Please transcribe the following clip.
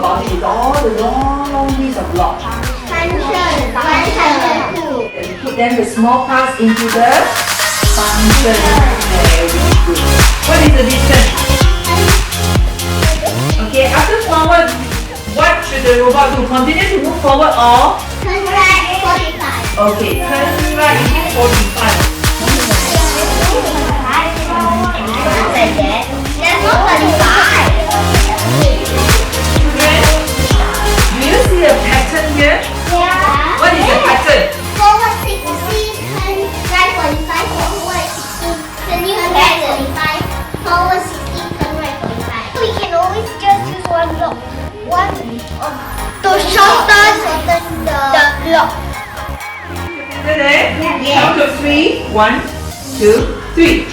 about it is all the long list of blocks. Function. And put them the small parts into the function. Very good. What is the distance? Okay, after forward, what should the robot do? Continue to move forward or? Turn right 45. Okay, turn right is 45. That's not 35. Children, do you see a pattern here? Yeah. What is the pattern? Forward 60, turn right 45, forward 60, turn right 45, forward 60, turn right 45. We can always just use one block. To shorten the block. Is it there? Yeah. Count to 3. 1, 2, 3.